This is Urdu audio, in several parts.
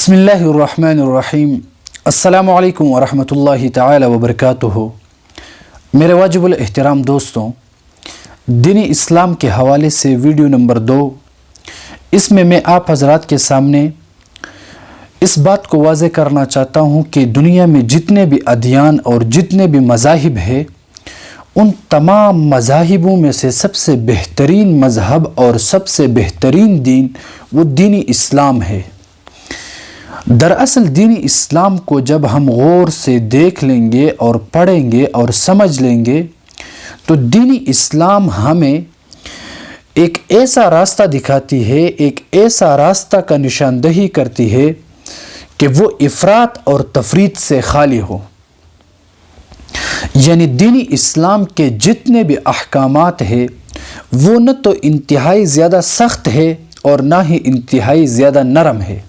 بسم اللہ الرحمن الرحیم۔ السلام علیکم ورحمۃ اللہ تعالی وبرکاتہ۔ میرے واجب الاحترام دوستوں، دین اسلام کے حوالے سے ویڈیو نمبر 2، اس میں آپ حضرات کے سامنے اس بات کو واضح کرنا چاہتا ہوں کہ دنیا میں جتنے بھی ادیان اور جتنے بھی مذاہب ہیں، ان تمام مذاہبوں میں سے سب سے بہترین مذہب اور سب سے بہترین دین وہ دین اسلام ہے۔ دراصل دین اسلام کو جب ہم غور سے دیکھ لیں گے اور پڑھیں گے اور سمجھ لیں گے تو دین اسلام ہمیں ایک ایسا راستہ دکھاتی ہے، ایک ایسا راستہ کا نشاندہی کرتی ہے کہ وہ افراط اور تفریط سے خالی ہو۔ یعنی دین اسلام کے جتنے بھی احکامات ہیں وہ نہ تو انتہائی زیادہ سخت ہے اور نہ ہی انتہائی زیادہ نرم ہے۔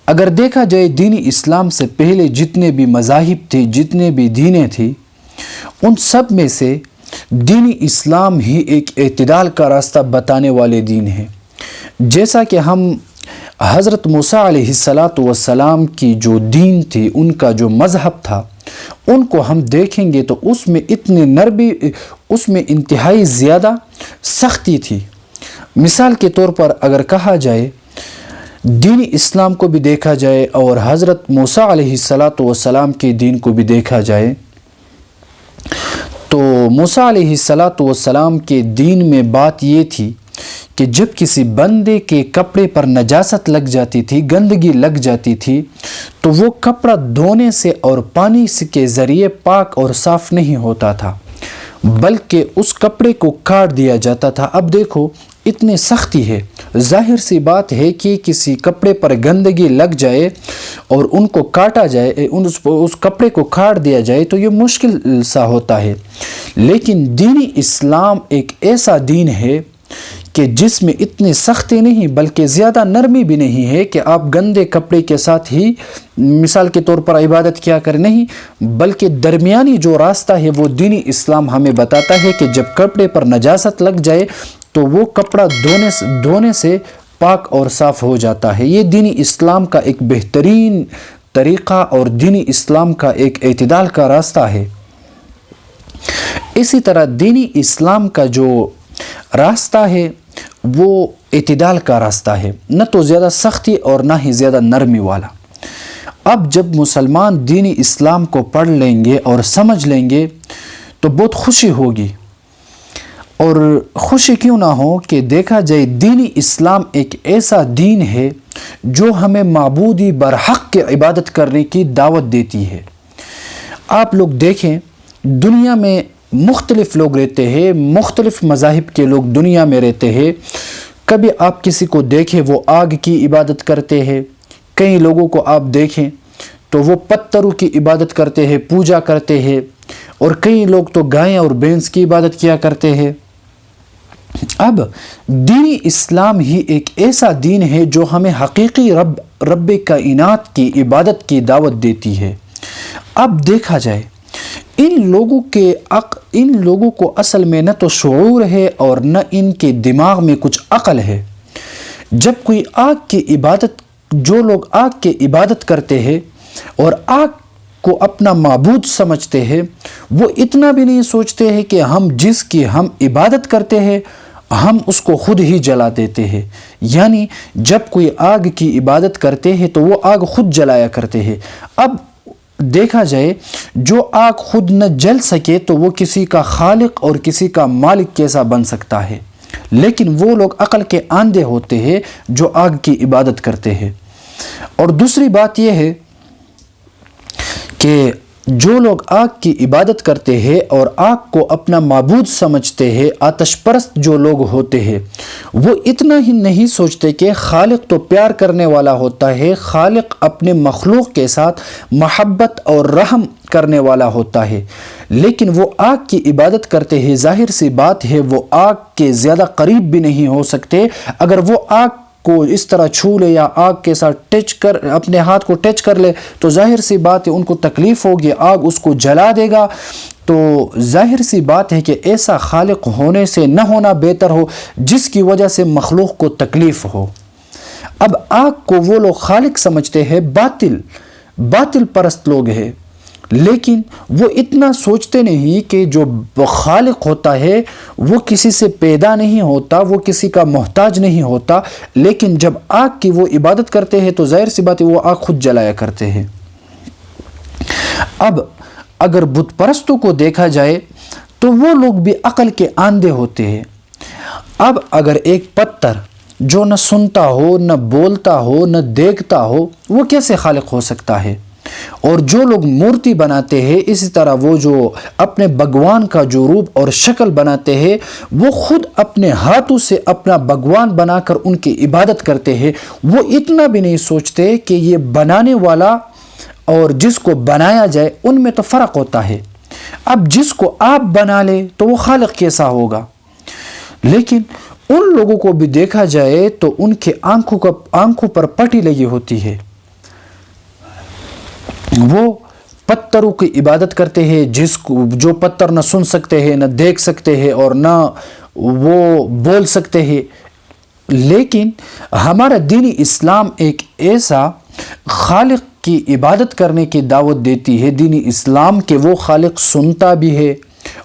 اگر دیکھا جائے دین اسلام سے پہلے جتنے بھی مذاہب تھے، جتنے بھی دینیں تھیں، ان سب میں سے دین اسلام ہی ایک اعتدال کا راستہ بتانے والے دین ہیں۔ جیسا کہ ہم حضرت موسیٰ علیہ السلام کی جو دین تھی، ان کا جو مذہب تھا، ان کو ہم دیکھیں گے تو اس میں اتنے نرمی، اس میں انتہائی زیادہ سختی تھی۔ مثال کے طور پر اگر کہا جائے دین اسلام کو بھی دیکھا جائے اور حضرت موسیٰ علیہ السلام کے دین کو بھی دیکھا جائے تو موسیٰ علیہ السلام کے دین میں بات یہ تھی کہ جب کسی بندے کے کپڑے پر نجاست لگ جاتی تھی، گندگی لگ جاتی تھی، تو وہ کپڑا دھونے سے اور پانی کے ذریعے پاک اور صاف نہیں ہوتا تھا، بلکہ اس کپڑے کو کاٹ دیا جاتا تھا۔ اب دیکھو اتنی سختی ہے، ظاہر سی بات ہے کہ کسی کپڑے پر گندگی لگ جائے اور ان کو کاٹا جائے، اس کپڑے کو کاٹ دیا جائے تو یہ مشکل سا ہوتا ہے۔ لیکن دین اسلام ایک ایسا دین ہے کہ جس میں اتنی سختی نہیں بلکہ زیادہ نرمی بھی نہیں ہے کہ آپ گندے کپڑے کے ساتھ ہی مثال کے طور پر عبادت کیا کریں، نہیں، بلکہ درمیانی جو راستہ ہے وہ دین اسلام ہمیں بتاتا ہے کہ جب کپڑے پر نجاست لگ جائے تو وہ کپڑا دھونے سے پاک اور صاف ہو جاتا ہے۔ یہ دین اسلام کا ایک بہترین طریقہ اور دین اسلام کا ایک اعتدال کا راستہ ہے۔ اسی طرح دین اسلام کا جو راستہ ہے وہ اعتدال کا راستہ ہے، نہ تو زیادہ سختی اور نہ ہی زیادہ نرمی والا۔ اب جب مسلمان دین اسلام کو پڑھ لیں گے اور سمجھ لیں گے تو بہت خوشی ہوگی، اور خوشی کیوں نہ ہو کہ دیکھا جائے دین اسلام ایک ایسا دین ہے جو ہمیں معبودی برحق کی عبادت کرنے کی دعوت دیتی ہے۔ آپ لوگ دیکھیں دنیا میں مختلف لوگ رہتے ہیں، مختلف مذاہب کے لوگ دنیا میں رہتے ہیں۔ کبھی آپ کسی کو دیکھیں وہ آگ کی عبادت کرتے ہیں، کئی لوگوں کو آپ دیکھیں تو وہ پتھروں کی عبادت کرتے ہیں، پوجا کرتے ہیں، اور کئی لوگ تو گائے اور بھینس کی عبادت کیا کرتے ہیں۔ اب دین اسلام ہی ایک ایسا دین ہے جو ہمیں حقیقی رب کائنات کی عبادت کی دعوت دیتی ہے۔ اب دیکھا جائے ان لوگوں کو اصل میں نہ تو شعور ہے اور نہ ان کے دماغ میں کچھ عقل ہے۔ جب کوئی جو لوگ آگ کی عبادت کرتے ہیں اور آگ کو اپنا معبود سمجھتے ہیں، وہ اتنا بھی نہیں سوچتے ہیں کہ ہم جس کی ہم عبادت کرتے ہیں ہم اس کو خود ہی جلا دیتے ہیں۔ یعنی جب کوئی آگ کی عبادت کرتے ہیں تو وہ آگ خود جلایا کرتے ہیں۔ اب دیکھا جائے جو آگ خود نہ جل سکے تو وہ کسی کا خالق اور کسی کا مالک کیسا بن سکتا ہے؟ لیکن وہ لوگ عقل کے اندھے ہوتے ہیں جو آگ کی عبادت کرتے ہیں۔ اور دوسری بات یہ ہے کہ جو لوگ آگ کی عبادت کرتے ہیں اور آگ کو اپنا معبود سمجھتے ہیں، آتش پرست جو لوگ ہوتے ہیں، وہ اتنا ہی نہیں سوچتے کہ خالق تو پیار کرنے والا ہوتا ہے، خالق اپنے مخلوق کے ساتھ محبت اور رحم کرنے والا ہوتا ہے، لیکن وہ آگ کی عبادت کرتے ہیں۔ ظاہر سی بات ہے وہ آگ کے زیادہ قریب بھی نہیں ہو سکتے۔ اگر وہ آگ کو اس طرح چھو لے یا آگ کے ساتھ اپنے ہاتھ کو ٹچ کر لے تو ظاہر سی بات ہے ان کو تکلیف ہوگی، آگ اس کو جلا دے گا۔ تو ظاہر سی بات ہے کہ ایسا خالق ہونے سے نہ ہونا بہتر ہو جس کی وجہ سے مخلوق کو تکلیف ہو۔ اب آگ کو وہ لوگ خالق سمجھتے ہیں، باطل پرست لوگ ہیں، لیکن وہ اتنا سوچتے نہیں کہ جو خالق ہوتا ہے وہ کسی سے پیدا نہیں ہوتا، وہ کسی کا محتاج نہیں ہوتا، لیکن جب آگ کی وہ عبادت کرتے ہیں تو ظاہر سی بات ہے وہ آگ خود جلایا کرتے ہیں۔ اب اگر بت پرستوں کو دیکھا جائے تو وہ لوگ بھی عقل کے آندھے ہوتے ہیں۔ اب اگر ایک پتھر جو نہ سنتا ہو، نہ بولتا ہو، نہ دیکھتا ہو، وہ کیسے خالق ہو سکتا ہے؟ اور جو لوگ مورتی بناتے ہیں، اسی طرح وہ جو اپنے بھگوان کا جو روپ اور شکل بناتے ہیں، وہ خود اپنے ہاتھوں سے اپنا بھگوان بنا کر ان کی عبادت کرتے ہیں۔ وہ اتنا بھی نہیں سوچتے کہ یہ بنانے والا اور جس کو بنایا جائے ان میں تو فرق ہوتا ہے۔ اب جس کو آپ بنا لے تو وہ خالق کیسا ہوگا؟ لیکن ان لوگوں کو بھی دیکھا جائے تو ان کے آنکھوں پر پٹی لگی ہوتی ہے، وہ پتھروں کی عبادت کرتے ہیں، جو پتھر نہ سن سکتے ہیں، نہ دیکھ سکتے ہیں اور نہ وہ بول سکتے ہیں۔ لیکن ہمارا دین اسلام ایک ایسا خالق کی عبادت کرنے کی دعوت دیتی ہے، دین اسلام کے وہ خالق سنتا بھی ہے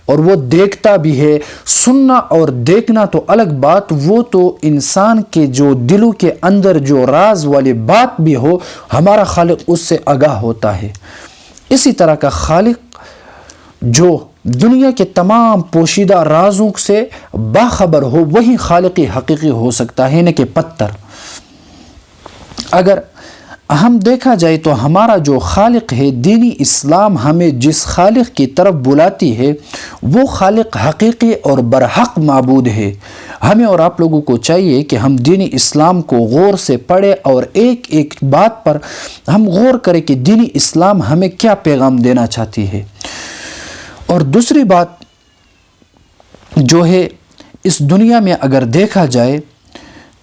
اور وہ دیکھتا بھی ہے۔ سننا اور دیکھنا تو الگ بات، وہ تو انسان کے جو دلوں کے اندر جو راز والی بات بھی ہو، ہمارا خالق اس سے آگاہ ہوتا ہے۔ اسی طرح کا خالق جو دنیا کے تمام پوشیدہ رازوں سے باخبر ہو، وہی خالق حقیقی ہو سکتا ہے، نہ کہ پتھر۔ اگر ہم دیکھا جائے تو ہمارا جو خالق ہے، دینی اسلام ہمیں جس خالق کی طرف بلاتی ہے وہ خالق حقیقی اور برحق معبود ہے۔ ہمیں اور آپ لوگوں کو چاہیے کہ ہم دینی اسلام کو غور سے پڑھیں اور ایک ایک بات پر ہم غور کریں کہ دینی اسلام ہمیں کیا پیغام دینا چاہتی ہے۔ اور دوسری بات جو ہے، اس دنیا میں اگر دیکھا جائے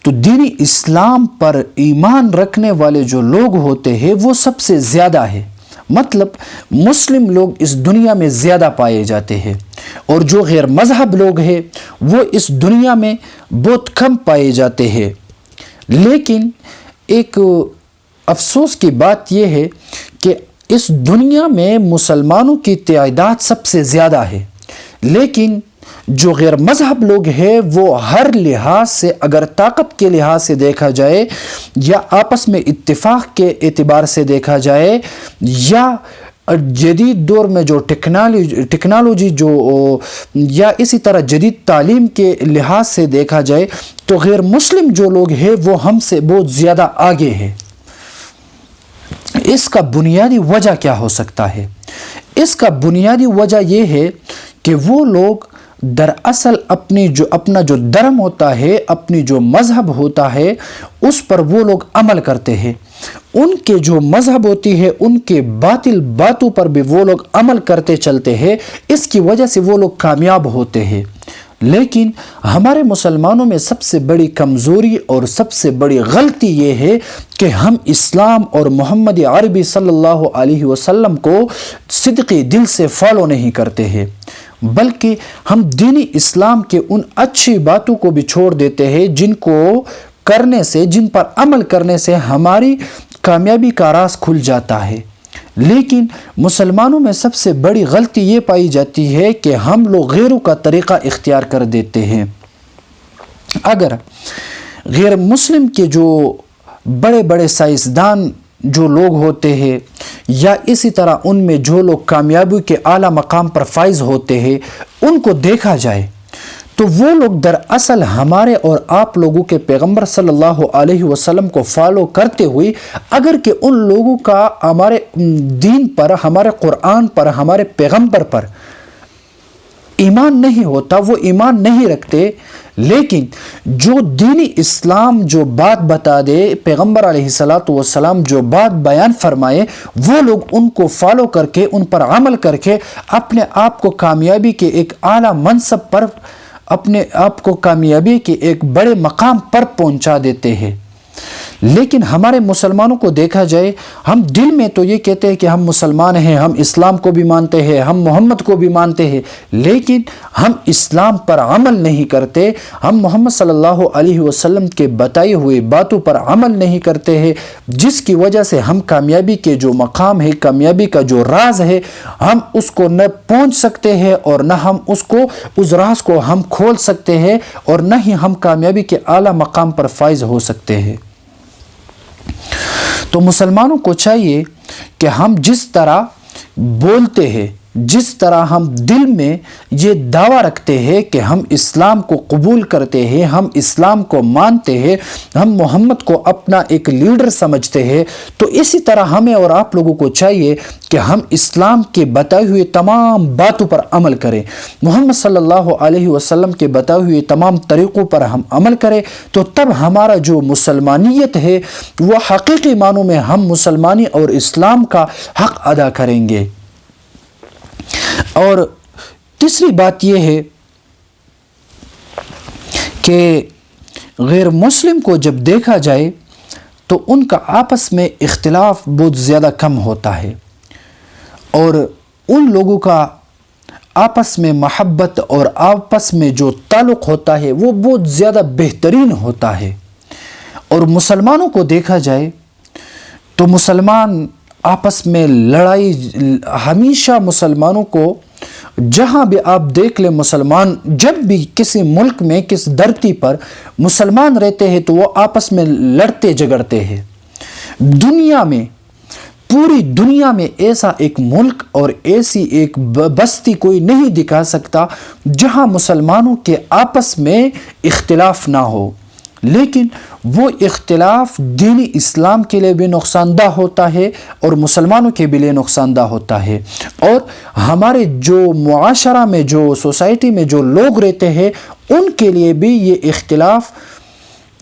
تو دینی اسلام پر ایمان رکھنے والے جو لوگ ہوتے ہیں وہ سب سے زیادہ ہے، مطلب مسلم لوگ اس دنیا میں زیادہ پائے جاتے ہیں، اور جو غیر مذہب لوگ ہیں وہ اس دنیا میں بہت کم پائے جاتے ہیں۔ لیکن ایک افسوس کی بات یہ ہے کہ اس دنیا میں مسلمانوں کی تعداد سب سے زیادہ ہے، لیکن جو غیر مذہب لوگ ہیں وہ ہر لحاظ سے، اگر طاقت کے لحاظ سے دیکھا جائے یا آپس میں اتفاق کے اعتبار سے دیکھا جائے یا جدید دور میں جو ٹیکنالوجی جو یا اسی طرح جدید تعلیم کے لحاظ سے دیکھا جائے تو غیر مسلم جو لوگ ہیں وہ ہم سے بہت زیادہ آگے ہیں۔ اس کا بنیادی وجہ کیا ہو سکتا ہے؟ اس کا بنیادی وجہ یہ ہے کہ وہ لوگ دراصل اپنا جو دھرم ہوتا ہے، اپنی جو مذہب ہوتا ہے، اس پر وہ لوگ عمل کرتے ہیں۔ ان کے جو مذہب ہوتی ہے، ان کے باطل باتوں پر بھی وہ لوگ عمل کرتے چلتے ہیں، اس کی وجہ سے وہ لوگ کامیاب ہوتے ہیں۔ لیکن ہمارے مسلمانوں میں سب سے بڑی کمزوری اور سب سے بڑی غلطی یہ ہے کہ ہم اسلام اور محمد عربی صلی اللہ علیہ وسلم کو صدقی دل سے فالو نہیں کرتے ہیں، بلکہ ہم دینی اسلام کے ان اچھی باتوں کو بھی چھوڑ دیتے ہیں جن کو کرنے سے، جن پر عمل کرنے سے ہماری کامیابی کا راز کھل جاتا ہے۔ لیکن مسلمانوں میں سب سے بڑی غلطی یہ پائی جاتی ہے کہ ہم لوگ غیروں کا طریقہ اختیار کر دیتے ہیں۔ اگر غیر مسلم کے جو بڑے بڑے سائنسدان جو لوگ ہوتے ہیں یا اسی طرح ان میں جو لوگ کامیابی کے اعلیٰ مقام پر فائز ہوتے ہیں، ان کو دیکھا جائے تو وہ لوگ دراصل ہمارے اور آپ لوگوں کے پیغمبر صلی اللہ علیہ وسلم کو فالو کرتے ہوئے اگر کہ ان لوگوں کا ہمارے دین پر، ہمارے قرآن پر، ہمارے پیغمبر پر ایمان نہیں ہوتا، وہ ایمان نہیں رکھتے، لیکن جو دینی اسلام جو بات بتا دے، پیغمبر علیہ الصلاۃ والسلام جو بات بیان فرمائے، وہ لوگ ان کو فالو کر کے، ان پر عمل کر کے اپنے آپ کو کامیابی کے ایک اعلیٰ منصب پر، اپنے آپ کو کامیابی کے ایک بڑے مقام پر پہنچا دیتے ہیں۔ لیکن ہمارے مسلمانوں کو دیکھا جائے، ہم دل میں تو یہ کہتے ہیں کہ ہم مسلمان ہیں، ہم اسلام کو بھی مانتے ہیں، ہم محمد کو بھی مانتے ہیں، لیکن ہم اسلام پر عمل نہیں کرتے، ہم محمد صلی اللہ علیہ وسلم کے بتائے ہوئے باتوں پر عمل نہیں کرتے ہیں، جس کی وجہ سے ہم کامیابی کے جو مقام ہے، کامیابی کا جو راز ہے، ہم اس کو نہ پہنچ سکتے ہیں اور نہ ہم اس راز کو ہم کھول سکتے ہیں، اور نہ ہی ہم کامیابی کے اعلیٰ مقام پر فائز ہو سکتے ہیں۔ تو مسلمانوں کو چاہیے کہ ہم جس طرح بولتے ہیں، جس طرح ہم دل میں یہ دعویٰ رکھتے ہیں کہ ہم اسلام کو قبول کرتے ہیں، ہم اسلام کو مانتے ہیں، ہم محمد کو اپنا ایک لیڈر سمجھتے ہیں، تو اسی طرح ہمیں اور آپ لوگوں کو چاہیے کہ ہم اسلام کے بتائے ہوئے تمام باتوں پر عمل کریں، محمد صلی اللہ علیہ وسلم کے بتائے ہوئے تمام طریقوں پر ہم عمل کریں، تو تب ہمارا جو مسلمانیت ہے وہ حقیقی معنوں میں ہم مسلمانی اور اسلام کا حق ادا کریں گے۔ اور تیسری بات یہ ہے کہ غیر مسلم کو جب دیکھا جائے تو ان کا آپس میں اختلاف بہت زیادہ کم ہوتا ہے، اور ان لوگوں کا آپس میں محبت اور آپس میں جو تعلق ہوتا ہے وہ بہت زیادہ بہترین ہوتا ہے۔ اور مسلمانوں کو دیکھا جائے تو مسلمان آپس میں لڑائی، ہمیشہ مسلمانوں کو جہاں بھی آپ دیکھ لیں، مسلمان جب بھی کسی ملک میں، کس دھرتی پر مسلمان رہتے ہیں تو وہ آپس میں لڑتے جھگڑتے ہیں۔ دنیا میں، پوری دنیا میں ایسا ایک ملک اور ایسی ایک بستی کوئی نہیں دکھا سکتا جہاں مسلمانوں کے آپس میں اختلاف نہ ہو، لیکن وہ اختلاف دین اسلام کے لیے بھی نقصان دہ ہوتا ہے اور مسلمانوں کے بھی لیے نقصان دہ ہوتا ہے، اور ہمارے جو معاشرہ میں، جو سوسائٹی میں جو لوگ رہتے ہیں ان کے لیے بھی یہ اختلاف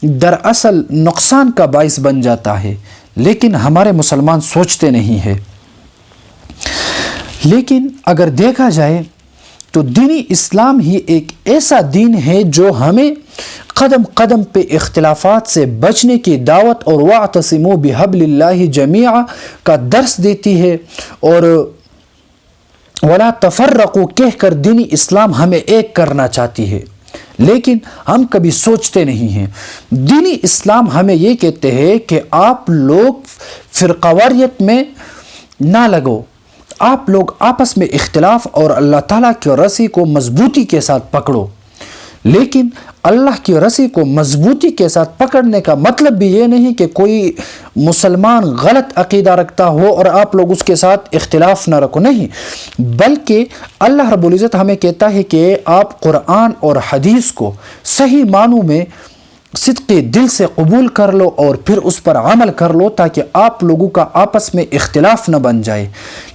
دراصل نقصان کا باعث بن جاتا ہے، لیکن ہمارے مسلمان سوچتے نہیں ہیں۔ لیکن اگر دیکھا جائے تو دین اسلام ہی ایک ایسا دین ہے جو ہمیں قدم قدم پہ اختلافات سے بچنے کی دعوت اور وَاعْتَصِمُوا بِحَبْلِ اللَّهِ جَمِيعًا کا درس دیتی ہے، اور وَلَا تَفَرَّقُوا کہہ کر دین اسلام ہمیں ایک کرنا چاہتی ہے، لیکن ہم کبھی سوچتے نہیں ہیں۔ دین اسلام ہمیں یہ کہتے ہیں کہ آپ لوگ فرقہ واریت میں نہ لگو، آپ لوگ آپس میں اختلاف اور اللہ تعالیٰ کی رسی کو مضبوطی کے ساتھ پکڑو، لیکن اللہ کی رسی کو مضبوطی کے ساتھ پکڑنے کا مطلب بھی یہ نہیں کہ کوئی مسلمان غلط عقیدہ رکھتا ہو اور آپ لوگ اس کے ساتھ اختلاف نہ رکھو، نہیں، بلکہ اللہ رب العزت ہمیں کہتا ہے کہ آپ قرآن اور حدیث کو صحیح معنوں میں صدقی دل سے قبول کر لو اور پھر اس پر عمل کر لو، تاکہ آپ لوگوں کا آپس میں اختلاف نہ بن جائے۔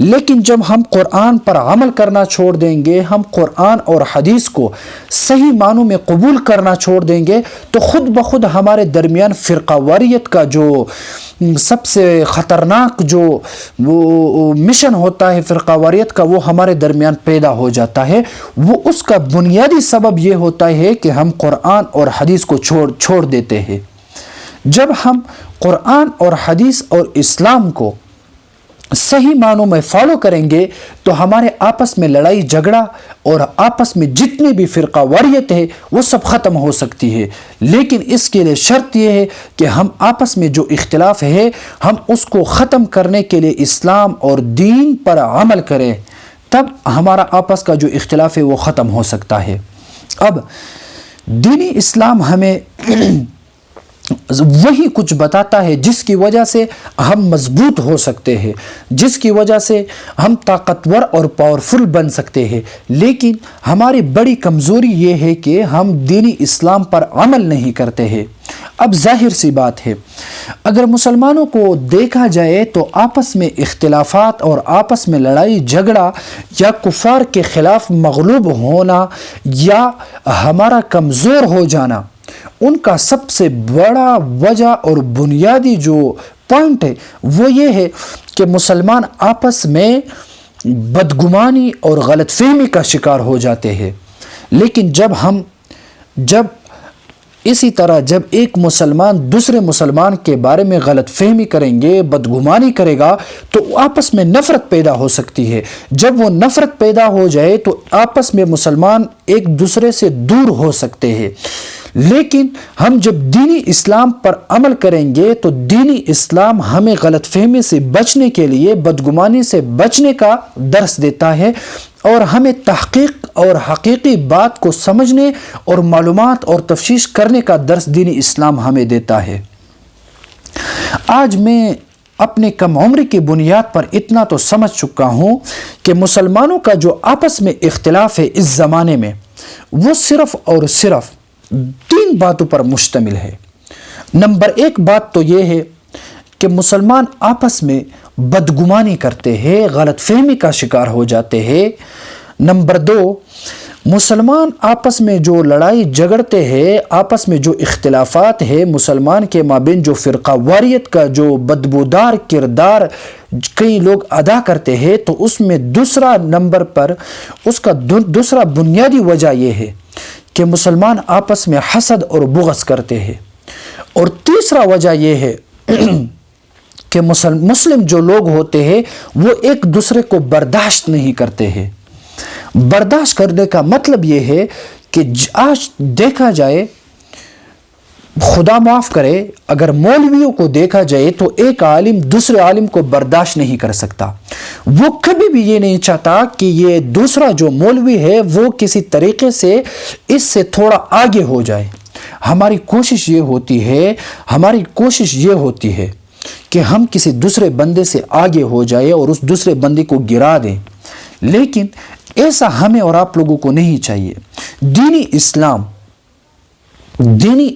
لیکن جب ہم قرآن پر عمل کرنا چھوڑ دیں گے، ہم قرآن اور حدیث کو صحیح معنوں میں قبول کرنا چھوڑ دیں گے، تو خود بخود ہمارے درمیان فرقہ واریت کا جو سب سے خطرناک جو وہ مشن ہوتا ہے فرقہ واریت کا، وہ ہمارے درمیان پیدا ہو جاتا ہے۔ وہ اس کا بنیادی سبب یہ ہوتا ہے کہ ہم قرآن اور حدیث کو چھوڑ دیتے ہیں۔ جب ہم قرآن اور حدیث اور اسلام کو صحیح معنوں میں فالو کریں گے تو ہمارے آپس میں لڑائی جھگڑا اور آپس میں جتنی بھی فرقہ واریت ہے وہ سب ختم ہو سکتی ہے، لیکن اس کے لیے شرط یہ ہے کہ ہم آپس میں جو اختلاف ہے ہم اس کو ختم کرنے کے لیے اسلام اور دین پر عمل کریں، تب ہمارا آپس کا جو اختلاف ہے وہ ختم ہو سکتا ہے۔ اب دین اسلام ہمیں وہی کچھ بتاتا ہے جس کی وجہ سے ہم مضبوط ہو سکتے ہیں، جس کی وجہ سے ہم طاقتور اور پاورفل بن سکتے ہیں، لیکن ہماری بڑی کمزوری یہ ہے کہ ہم دین اسلام پر عمل نہیں کرتے ہیں۔ اب ظاہر سی بات ہے، اگر مسلمانوں کو دیکھا جائے تو آپس میں اختلافات اور آپس میں لڑائی جھگڑا یا کفار کے خلاف مغلوب ہونا یا ہمارا کمزور ہو جانا، ان کا سب سے بڑا وجہ اور بنیادی جو پوائنٹ ہے وہ یہ ہے کہ مسلمان آپس میں بدگمانی اور غلط فہمی کا شکار ہو جاتے ہیں۔ لیکن جب اسی طرح جب ایک مسلمان دوسرے مسلمان کے بارے میں غلط فہمی کریں گے، بدگمانی کرے گا، تو آپس میں نفرت پیدا ہو سکتی ہے۔ جب وہ نفرت پیدا ہو جائے تو آپس میں مسلمان ایک دوسرے سے دور ہو سکتے ہیں۔ لیکن ہم جب دینی اسلام پر عمل کریں گے تو دینی اسلام ہمیں غلط فہمی سے بچنے کے لیے، بدگمانی سے بچنے کا درس دیتا ہے، اور ہمیں تحقیق اور حقیقی بات کو سمجھنے اور معلومات اور تفتیش کرنے کا درس دینی اسلام ہمیں دیتا ہے۔ آج میں اپنے کم عمری کی بنیاد پر اتنا تو سمجھ چکا ہوں کہ مسلمانوں کا جو آپس میں اختلاف ہے اس زمانے میں، وہ صرف اور صرف 3 باتوں پر مشتمل ہے۔ نمبر 1 بات تو یہ ہے کہ مسلمان آپس میں بدگمانی کرتے ہیں، غلط فہمی کا شکار ہو جاتے ہیں۔ نمبر 2، مسلمان آپس میں جو لڑائی جھگڑتے ہیں، آپس میں جو اختلافات ہے، مسلمان کے مابین جو فرقہ واریت کا جو بدبودار کردار کئی لوگ ادا کرتے ہیں، تو اس میں دوسرا نمبر پر اس کا دوسرا بنیادی وجہ یہ ہے کہ مسلمان آپس میں حسد اور بغض کرتے ہیں۔ اور تیسرا وجہ یہ ہے کہ مسلم جو لوگ ہوتے ہیں وہ ایک دوسرے کو برداشت نہیں کرتے ہیں۔ برداشت کرنے کا مطلب یہ ہے کہ آج دیکھا جائے، خدا معاف کرے، اگر مولویوں کو دیکھا جائے تو ایک عالم دوسرے عالم کو برداشت نہیں کر سکتا۔ وہ کبھی بھی یہ نہیں چاہتا کہ یہ دوسرا جو مولوی ہے وہ کسی طریقے سے اس سے تھوڑا آگے ہو جائے۔ ہماری کوشش یہ ہوتی ہے کہ ہم کسی دوسرے بندے سے آگے ہو جائے اور اس دوسرے بندے کو گرا دیں، لیکن ایسا ہمیں اور آپ لوگوں کو نہیں چاہیے۔ دینی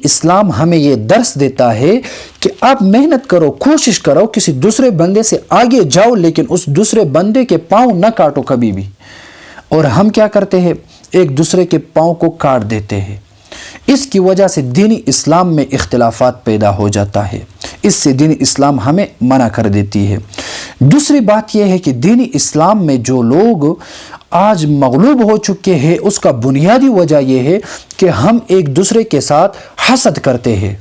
اسلام ہمیں یہ درس دیتا ہے کہ آپ محنت کرو، کوشش کرو، کسی دوسرے بندے سے آگے جاؤ، لیکن اس دوسرے بندے کے پاؤں نہ کاٹو کبھی بھی۔ اور ہم کیا کرتے ہیں؟ ایک دوسرے کے پاؤں کو کاٹ دیتے ہیں۔ اس کی وجہ سے دینی اسلام میں اختلافات پیدا ہو جاتا ہے۔ اس سے دینی اسلام ہمیں منع کر دیتی ہے۔ دوسری بات یہ ہے کہ دینی اسلام میں جو لوگ آج مغلوب ہو چکے ہیں، اس کا بنیادی وجہ یہ ہے کہ ہم ایک دوسرے کے ساتھ حسد کرتے ہیں،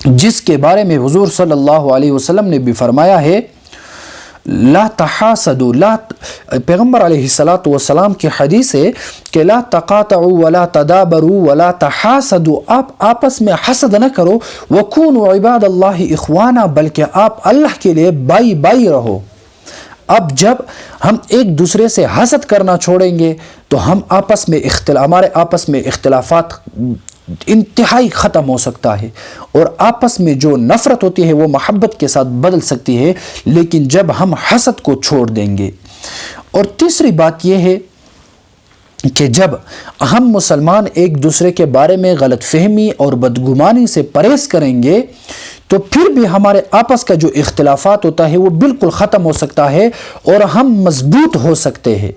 جس کے بارے میں حضور صلی اللہ علیہ وسلم نے بھی فرمایا ہے، لا تحاسدوا، پیغمبر علیہ السلام کی حدیث ہے کہ لا تقاطعوا ولا تدابروا ولا تحاسدوا، آپ آپس میں حسد نہ کرو، وکونوا عباد اللہ اخوانا، بلکہ آپ اللہ کے لیے بائی رہو۔ اب جب ہم ایک دوسرے سے حسد کرنا چھوڑیں گے تو ہمارے آپس میں اختلافات انتہائی ختم ہو سکتا ہے، اور آپس میں جو نفرت ہوتی ہے وہ محبت کے ساتھ بدل سکتی ہے، لیکن جب ہم حسد کو چھوڑ دیں گے۔ اور تیسری بات یہ ہے کہ جب ہم مسلمان ایک دوسرے کے بارے میں غلط فہمی اور بدگمانی سے پرہیز کریں گے تو پھر بھی ہمارے آپس کا جو اختلافات ہوتا ہے وہ بالکل ختم ہو سکتا ہے اور ہم مضبوط ہو سکتے ہیں۔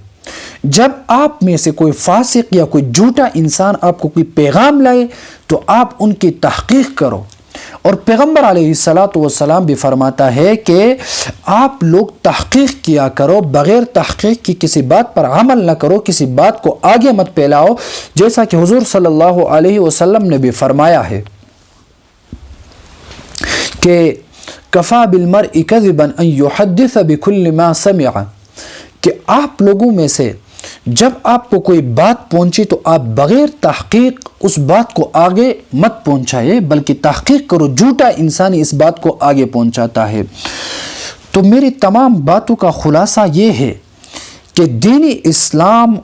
جب آپ میں سے کوئی فاسق یا کوئی جھوٹا انسان آپ کو کوئی پیغام لائے تو آپ ان کی تحقیق کرو، اور پیغمبر علیہ السلام بھی فرماتا ہے کہ آپ لوگ تحقیق کیا کرو، بغیر تحقیق کی کسی بات پر عمل نہ کرو، کسی بات کو آگے مت پھیلاؤ، جیسا کہ حضور صلی اللہ علیہ وسلم نے بھی فرمایا ہے کہ کفا بالمرء کذبا ان یحدث بکل ما سمع، کہ آپ لوگوں میں سے جب آپ کو کوئی بات پہنچی تو آپ بغیر تحقیق اس بات کو آگے مت پہنچائے، بلکہ تحقیق کرو۔ جھوٹا انسان اس بات کو آگے پہنچاتا ہے۔ تو میری تمام باتوں کا خلاصہ یہ ہے کہ دینی اسلام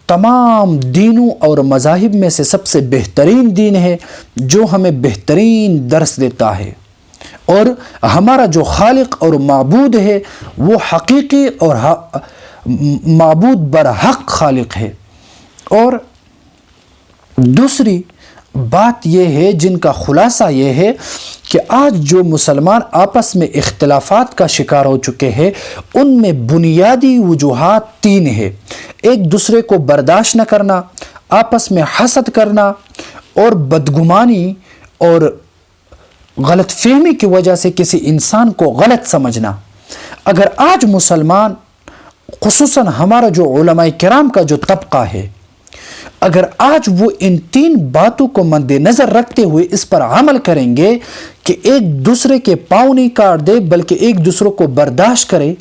تمام دینوں اور مذاہب میں سے سب سے بہترین دین ہے، جو ہمیں بہترین درس دیتا ہے، اور ہمارا جو خالق اور معبود ہے وہ حقیقی اور معبود برحق خالق ہے۔ اور دوسری بات یہ ہے جن کا خلاصہ یہ ہے کہ آج جو مسلمان آپس میں اختلافات کا شکار ہو چکے ہیں ان میں بنیادی وجوہات 3 ہیں۔ ایک دوسرے کو برداشت نہ کرنا، آپس میں حسد کرنا، اور بدگمانی اور غلط فہمی کی وجہ سے کسی انسان کو غلط سمجھنا۔ اگر آج مسلمان، خصوصاً ہمارا جو علماء کرام کا جو طبقہ ہے، اگر آج وہ ان 3 باتوں کو مد نظر رکھتے ہوئے اس پر عمل کریں گے کہ ایک دوسرے کے پاؤں نہیں کاٹ دے بلکہ ایک دوسرے کو برداشت کرے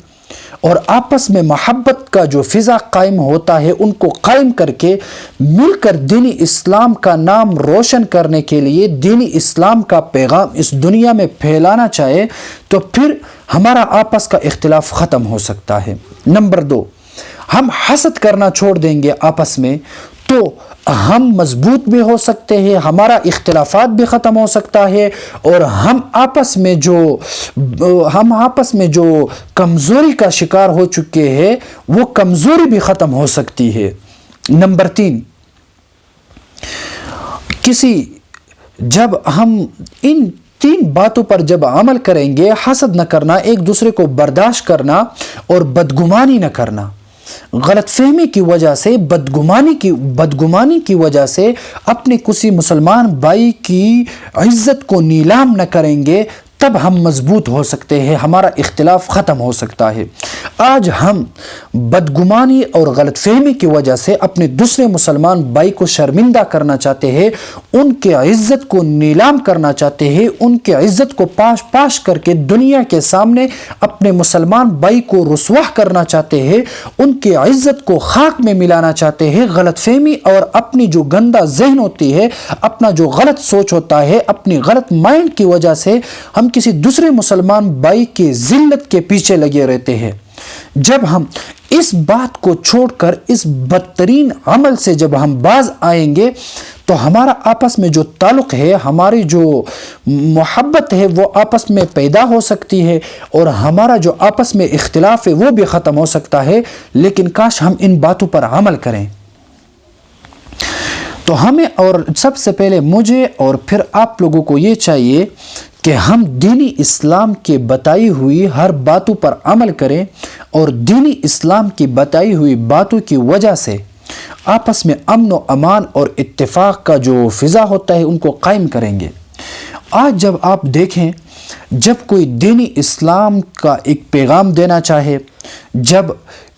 اور آپس میں محبت کا جو فضا قائم ہوتا ہے ان کو قائم کر کے مل کر دینی اسلام کا نام روشن کرنے کے لیے دینی اسلام کا پیغام اس دنیا میں پھیلانا چاہے تو پھر ہمارا آپس کا اختلاف ختم ہو سکتا ہے۔ نمبر 2، ہم حسد کرنا چھوڑ دیں گے آپس میں تو ہم مضبوط بھی ہو سکتے ہیں، ہمارا اختلافات بھی ختم ہو سکتا ہے اور ہم آپس میں جو کمزوری کا شکار ہو چکے ہیں وہ کمزوری بھی ختم ہو سکتی ہے۔ نمبر 3، جب ہم ان 3 باتوں پر جب عمل کریں گے، حسد نہ کرنا، ایک دوسرے کو برداشت کرنا اور بدگمانی نہ کرنا، غلط فہمی کی وجہ سے بدگمانی کی وجہ سے اپنے کسی مسلمان بھائی کی عزت کو نیلام نہ کریں گے، تب ہم مضبوط ہو سکتے ہیں، ہمارا اختلاف ختم ہو سکتا ہے۔ آج ہم بدگمانی اور غلط فہمی کی وجہ سے اپنے دوسرے مسلمان بھائی کو شرمندہ کرنا چاہتے ہیں، ان کے عزت کو نیلام کرنا چاہتے ہیں، ان کے عزت کو پاش کر کے دنیا کے سامنے اپنے مسلمان بھائی کو رسوا کرنا چاہتے ہیں، ان کی عزت کو خاک میں ملانا چاہتے ہیں۔ غلط فہمی اور اپنی جو گندہ ذہن ہوتی ہے، اپنا جو غلط سوچ ہوتا ہے، اپنی غلط مائنڈ کی وجہ سے ہم کسی دوسرے مسلمان بھائی کی ذلت کے پیچھے لگے رہتے ہیں۔ جب ہم اس بات کو چھوڑ کر اس بدترین عمل سے جب ہم باز آئیں گے تو ہمارا آپس میں جو تعلق ہے، ہماری جو محبت ہے وہ آپس میں پیدا ہو سکتی ہے اور ہمارا جو آپس میں اختلاف ہے وہ بھی ختم ہو سکتا ہے، لیکن کاش ہم ان باتوں پر عمل کریں۔ تو ہمیں اور سب سے پہلے مجھے اور پھر آپ لوگوں کو یہ چاہیے کہ ہم دینی اسلام کے بتائی ہوئی ہر باتوں پر عمل کریں اور دینی اسلام کی بتائی ہوئی باتوں کی وجہ سے آپس میں امن و امان اور اتفاق کا جو فضا ہوتا ہے ان کو قائم کریں گے۔ آج جب آپ دیکھیں، جب کوئی دینی اسلام کا ایک پیغام دینا چاہے، جب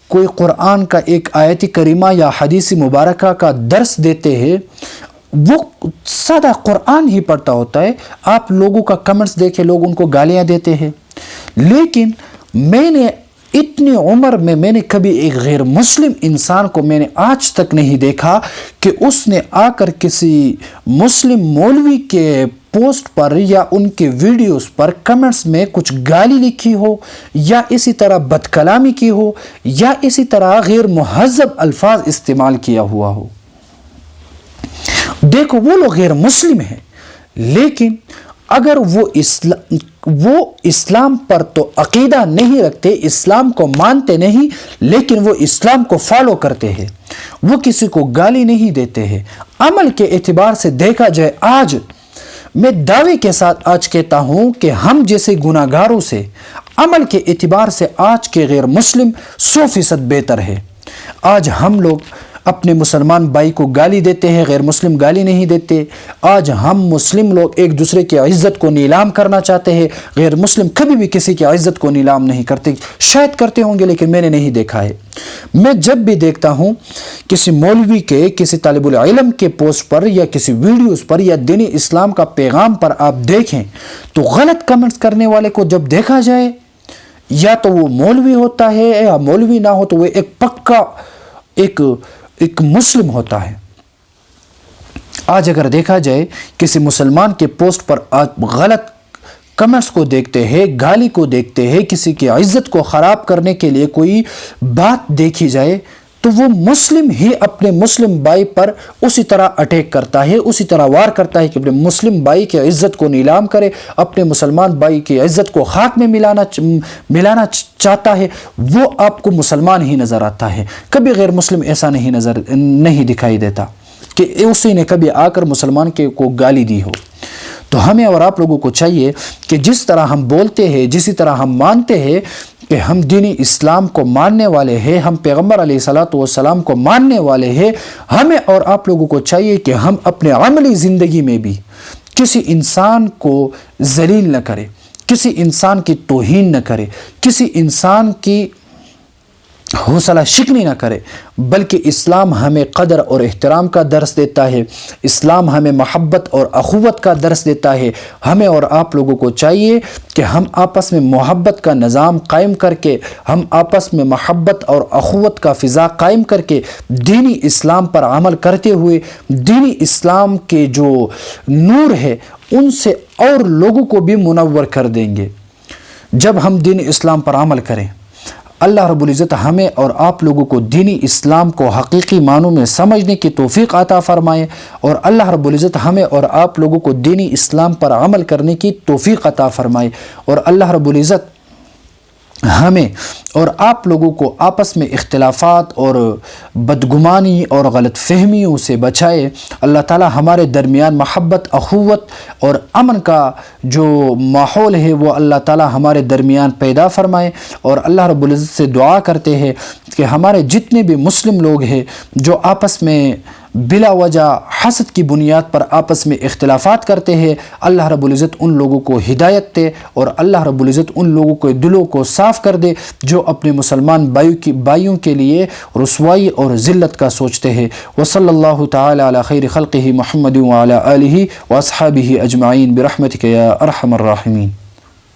کوئی قرآن کا ایک آیت کریمہ یا حدیث مبارکہ کا درس دیتے ہیں، وہ سادہ قرآن ہی پڑھتا ہوتا ہے، آپ لوگوں کا کمنٹس دیکھیں، لوگ ان کو گالیاں دیتے ہیں، لیکن میں نے اتنی عمر میں میں نے کبھی ایک غیر مسلم انسان کو میں نے آج تک نہیں دیکھا کہ اس نے آ کر کسی مسلم مولوی کے پوسٹ پر یا ان کے ویڈیوز پر کمنٹس میں کچھ گالی لکھی ہو یا اسی طرح بد کلامی کی ہو یا اسی طرح غیر مہذب الفاظ استعمال کیا ہوا ہو۔ دیکھو، وہ لوگ غیر مسلم ہیں، لیکن اگر وہ اسلام پر تو عقیدہ نہیں رکھتے، اسلام کو مانتے نہیں، لیکن وہ اسلام کو فالو کرتے ہیں، وہ کسی کو گالی نہیں دیتے ہیں۔ عمل کے اعتبار سے دیکھا جائے، آج میں دعوے کے ساتھ آج کہتا ہوں کہ ہم جیسے گناہ گاروں سے عمل کے اعتبار سے آج کے غیر مسلم 100% بہتر ہے۔ آج ہم لوگ اپنے مسلمان بھائی کو گالی دیتے ہیں، غیر مسلم گالی نہیں دیتے۔ آج ہم مسلم لوگ ایک دوسرے کی عزت کو نیلام کرنا چاہتے ہیں، غیر مسلم کبھی بھی کسی کی عزت کو نیلام نہیں کرتے، شاید کرتے ہوں گے لیکن میں نے نہیں دیکھا ہے۔ میں جب بھی دیکھتا ہوں کسی مولوی کے، کسی طالب العلم کے پوسٹ پر یا کسی ویڈیوز پر یا دینی اسلام کا پیغام پر آپ دیکھیں تو غلط کمنٹس کرنے والے کو جب دیکھا جائے، یا تو وہ مولوی ہوتا ہے یا مولوی نہ ہو تو وہ ایک پکا ایک مسلم ہوتا ہے۔ آج اگر دیکھا جائے کسی مسلمان کے پوسٹ پر آپ غلط کمنٹس کو دیکھتے ہیں، گالی کو دیکھتے ہیں، کسی کی عزت کو خراب کرنے کے لیے کوئی بات دیکھی جائے تو وہ مسلم ہی اپنے مسلم بھائی پر اسی طرح اٹیک کرتا ہے، اسی طرح وار کرتا ہے کہ اپنے مسلم بھائی کی عزت کو نیلام کرے، اپنے مسلمان بھائی کی عزت کو خاک میں ملانا چاہتا ہے۔ وہ آپ کو مسلمان ہی نظر آتا ہے، کبھی غیر مسلم ایسا نہیں دکھائی دیتا کہ اسی نے کبھی آ کر مسلمان کو گالی دی ہو۔ تو ہمیں اور آپ لوگوں کو چاہیے کہ جس طرح ہم بولتے ہیں، جسی طرح ہم مانتے ہیں کہ ہم دینی اسلام کو ماننے والے ہیں، ہم پیغمبر علیہ الصلوۃ والسلام کو ماننے والے ہیں، ہمیں اور آپ لوگوں کو چاہیے کہ ہم اپنے عملی زندگی میں بھی کسی انسان کو ذلیل نہ کرے، کسی انسان کی توہین نہ کرے، کسی انسان کی حوصلہ شکنی نہ کرے، بلکہ اسلام ہمیں قدر اور احترام کا درس دیتا ہے، اسلام ہمیں محبت اور اخوت کا درس دیتا ہے۔ ہمیں اور آپ لوگوں کو چاہیے کہ ہم آپس میں محبت کا نظام قائم کر کے، ہم آپس میں محبت اور اخوت کا فضا قائم کر کے دینی اسلام پر عمل کرتے ہوئے دینی اسلام کے جو نور ہے ان سے اور لوگوں کو بھی منور کر دیں گے۔ جب ہم دینی اسلام پر عمل کریں، اللہ رب العزت ہمیں اور آپ لوگوں کو دینی اسلام کو حقیقی معنوں میں سمجھنے کی توفیق عطا فرمائے، اور اللہ رب العزت ہمیں اور آپ لوگوں کو دینی اسلام پر عمل کرنے کی توفیق عطا فرمائے، اور اللہ رب العزت ہمیں اور آپ لوگوں کو آپس میں اختلافات اور بدگمانی اور غلط فہمیوں سے بچائے۔ اللہ تعالی ہمارے درمیان محبت، اخوت اور امن کا جو ماحول ہے وہ اللہ تعالی ہمارے درمیان پیدا فرمائے، اور اللہ رب العزت سے دعا کرتے ہیں کہ ہمارے جتنے بھی مسلم لوگ ہیں جو آپس میں بلا وجہ حسد کی بنیاد پر آپس میں اختلافات کرتے ہیں، اللہ رب العزت ان لوگوں کو ہدایت دے، اور اللہ رب العزت ان لوگوں کے دلوں کو صاف کر دے جو اپنے مسلمان بھائیوں کے لیے رسوائی اور ذلت کا سوچتے ہیں۔ وصلی اللہ تعالی علی خیر خلقہ محمد وعلی آلہ واصحابہ اجمعین برحمتک یا ارحم الراحمین۔